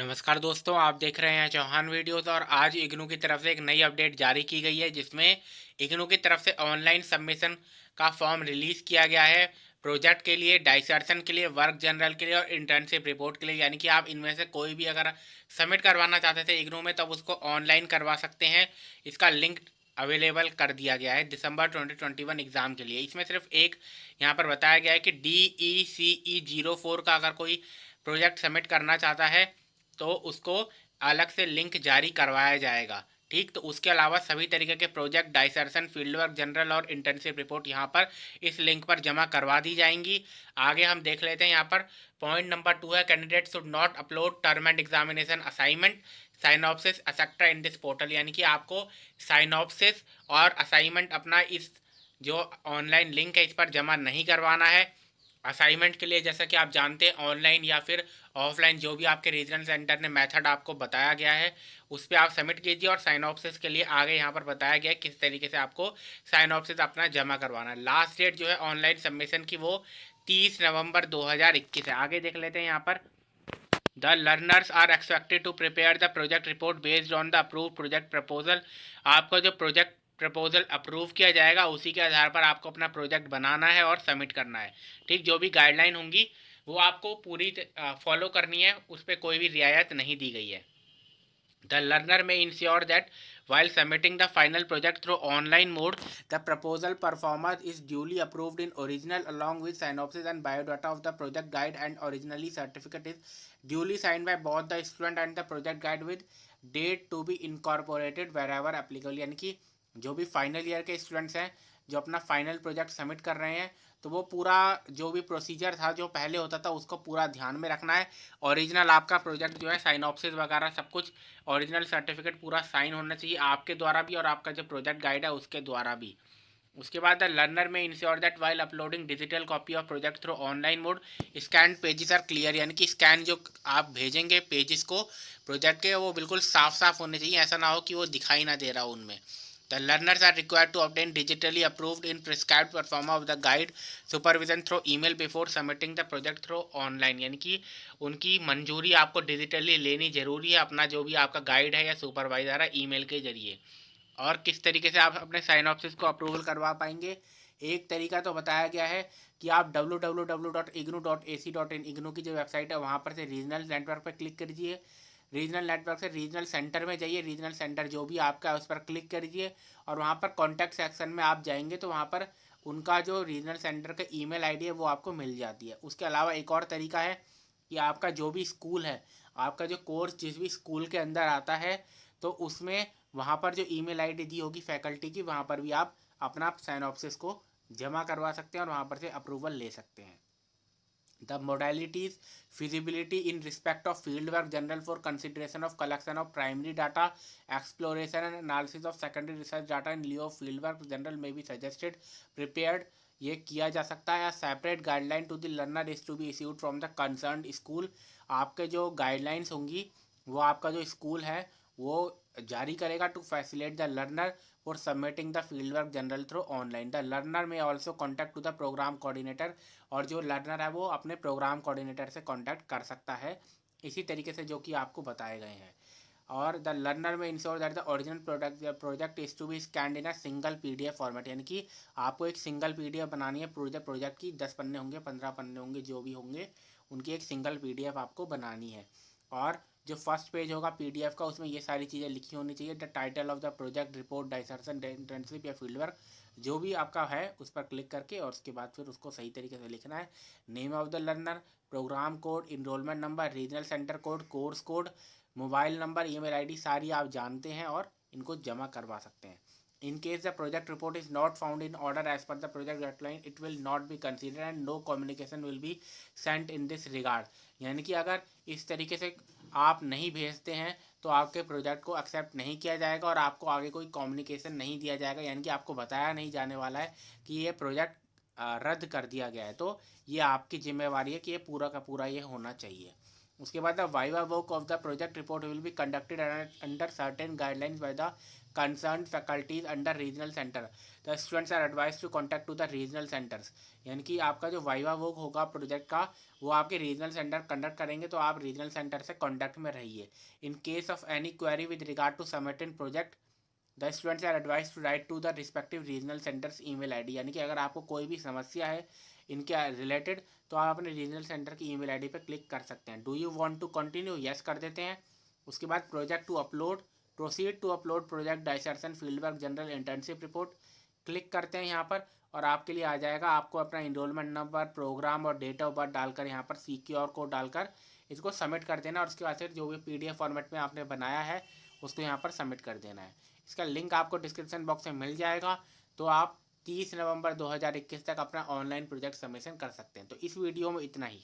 नमस्कार दोस्तों, आप देख रहे हैं चौहान वीडियोस। और आज इग्नू की तरफ से एक नई अपडेट जारी की गई है, जिसमें इग्नू की तरफ से ऑनलाइन सबमिशन का फॉर्म रिलीज किया गया है प्रोजेक्ट के लिए, डाइसर्शन के लिए, वर्क जनरल के लिए और इंटर्नशिप रिपोर्ट के लिए। यानी कि आप इनमें से कोई भी अगर सबमिट करवाना चाहते थे इग्नू में, तब उसको ऑनलाइन करवा सकते हैं। इसका लिंक अवेलेबल कर दिया गया है दिसंबर 2021 एग्ज़ाम के लिए। इसमें सिर्फ एक यहाँ पर बताया गया है कि DECE04 का अगर कोई प्रोजेक्ट सबमिट करना चाहता है तो उसको अलग से लिंक जारी करवाया जाएगा। ठीक, तो उसके अलावा सभी तरीके के project, dissertation, field work general और इंटर्नशिप रिपोर्ट यहाँ पर इस लिंक पर जमा करवा दी जाएंगी। आगे हम देख लेते हैं। यहाँ पर पॉइंट नंबर 2 है, candidate should not upload term and examination assignment synopsis etcetera in this portal. यानी कि आपको साइनॉप्सिस और असाइनमेंट अपना इस जो ऑनलाइन लिंक है इस पर जमा नहीं करवाना है। असाइनमेंट के लिए जैसा कि आप जानते हैं, ऑनलाइन या फिर ऑफलाइन जो भी आपके रीजनल सेंटर ने मेथड आपको बताया गया है उस पर आप सबमिट कीजिए। और साइनॉप्सिस के लिए आगे यहाँ पर बताया गया है किस तरीके से आपको साइनॉप्सिस अपना जमा करवाना है। लास्ट डेट जो है ऑनलाइन सबमिशन की वो 30 नवंबर 2021 है। आगे देख लेते हैं। यहाँ पर the learners are expected to prepare the project report based on the approve project proposal. आपका जो प्रोजेक्ट प्रपोजल अप्रूव किया जाएगा उसी के आधार पर आपको अपना प्रोजेक्ट बनाना है और सबमिट करना है। ठीक, जो भी गाइडलाइन होंगी वो आपको पूरी फॉलो करनी है, उस पर कोई भी रियायत नहीं दी गई है। The learner may ensure that while submitting the final project through online mode, the proposal performance is duly approved in original along with synopsis and biodata of the project guide, and originally certificate is duly signed by both the student and the project guide with date to be incorporated wherever applicable। यानी कि जो भी final year के students हैं जो अपना final project submit कर रहे हैं, तो वो पूरा जो भी प्रोसीजर था जो पहले होता था उसको पूरा ध्यान में रखना है। ओरिजिनल आपका प्रोजेक्ट जो है साइनॉप्सिस वगैरह सब कुछ, ओरिजिनल सर्टिफिकेट पूरा साइन होना चाहिए आपके द्वारा भी और आपका जो प्रोजेक्ट गाइड है उसके द्वारा भी। उसके बाद the learner may ensure that while uploading digital copy of project through online mode scan pages are clear. यानी कि स्कैन जो आप भेजेंगे पेजेस को प्रोजेक्ट के, वो बिल्कुल साफ साफ होने चाहिए, ऐसा ना हो कि वो दिखाई ना दे रहा हो उनमें। The learners are required to obtain digitally approved in prescribed performa of the guide supervision through email before submitting the project through online। यानी कि उनकी मंजूरी आपको डिजिटली लेनी जरूरी है, अपना जो भी आपका गाइड है या सुपरवाइजर है ईमेल के जरिए। और किस तरीके से आप अपने साइनॉप्सिस को अप्रूवल करवा पाएंगे, एक तरीका तो बताया गया है कि आप www.ignu.ac.in इग्नू की जो वेबसाइट है वहाँ पर से रीजनल नेटवर्क पर क्लिक कीजिए। रीजनल नेटवर्क से रीजनल सेंटर में जाइए, रीजनल सेंटर जो भी आपका है उस पर क्लिक करिए और वहाँ पर कॉन्टैक्ट सेक्शन में आप जाएंगे तो वहाँ पर उनका जो रीजनल सेंटर का ईमेल आईडी है वो आपको मिल जाती है। उसके अलावा एक और तरीका है कि आपका जो भी स्कूल है, आपका जो कोर्स जिस भी स्कूल के अंदर आता है, तो उसमें वहाँ पर जो ईमेल आईडी दी होगी फैकल्टी की, वहाँ पर भी आप अपना साइनॉप्सिस को जमा करवा सकते हैं और वहाँ पर से अप्रूवल ले सकते हैं। The modalities feasibility in respect of fieldwork general for consideration of collection of primary data, exploration and analysis of secondary research data in lieu of fieldwork general may be suggested prepared। ये किया जा सकता है। Separate guideline to the learner is to be issued from the concern school. आपके जो guidelines होंगी वो आपका जो स्कूल है वो जारी करेगा to facilitate the learner for submitting the field work journal through online. The learner may also contact to the programme coordinator. और जो लर्नर है वो अपने प्रोग्राम कोऑर्डिनेटर से कॉन्टैक्ट कर सकता है इसी तरीके से जो कि आपको बताए गए हैं। और the learner may ensure that the original project is to be scanned in a single PDF format. यानी कि आपको एक सिंगल पीडीएफ बनानी है। प्रोजेक्ट की 10 पन्ने होंगे, 15 पन्ने होंगे, जो भी होंगे उनकी एक सिंगल पीडीएफ आपको बनानी है। और जो फर्स्ट पेज होगा पीडीएफ का उसमें ये सारी चीज़ें लिखी होनी चाहिए। The title of the project, report, dissertation, internship या फील्ड वर्क जो भी आपका है उस पर क्लिक करके और उसके बाद फिर उसको सही तरीके से लिखना है। Name of the learner, program code, enrolment number, regional centre code, course code, mobile number, email ID सारी आप जानते हैं और इनको जमा करवा सकते हैं। In case the project report is not found in order as per the project deadline, it will not be considered and no communication will be sent in this regard। यानी कि अगर इस तरीके से आप नहीं भेजते हैं तो आपके प्रोजेक्ट को एक्सेप्ट नहीं किया जाएगा और आपको आगे कोई कम्युनिकेशन नहीं दिया जाएगा। यानी कि आपको बताया नहीं जाने वाला है कि ये प्रोजेक्ट रद्द कर दिया गया है। तो ये आपकी जिम्मेवारी है कि ये पूरा का पूरा ये होना चाहिए। उसके बाद the viva work of the project report will be conducted under certain guidelines by the concern faculties under regional centre. The students are advise to contact to the regional centres. यानी कि आपका जो वाइवा वर्क होगा project का वो आपके regional centre conduct करेंगे, तो आप रीजनल सेंटर से कॉन्टैक्ट में रहिए। In case of any query with regard to submit in project the students are advise to write to the respective regional centres email ID. यानी कि अगर आपको कोई भी समस्या है इनके रिलेटेड तो आप अपने रीजनल सेंटर की ईमेल आईडी पर क्लिक कर सकते हैं। Do you want to continue, yes कर देते हैं। उसके बाद project to upload, proceed to upload project dissertation field work journal internship report, click करते हैं यहाँ पर और आपके लिए आ जाएगा। आपको अपना इनरोलमेंट नंबर, प्रोग्राम और डेट ऑफ बर्थ डालकर यहाँ पर सिक्योर कोड डालकर इसको सबमिट कर देना और उसके बाद फिर जो भी PDF फॉर्मेट में आपने बनाया है उसको यहाँ पर सबमिट कर देना है। इसका लिंक आपको डिस्क्रिप्शन बॉक्स में मिल जाएगा। तो आप 30 नवंबर 2021 तक अपना ऑनलाइन प्रोजेक्ट सबमिशन कर सकते हैं। तो इस वीडियो में इतना ही।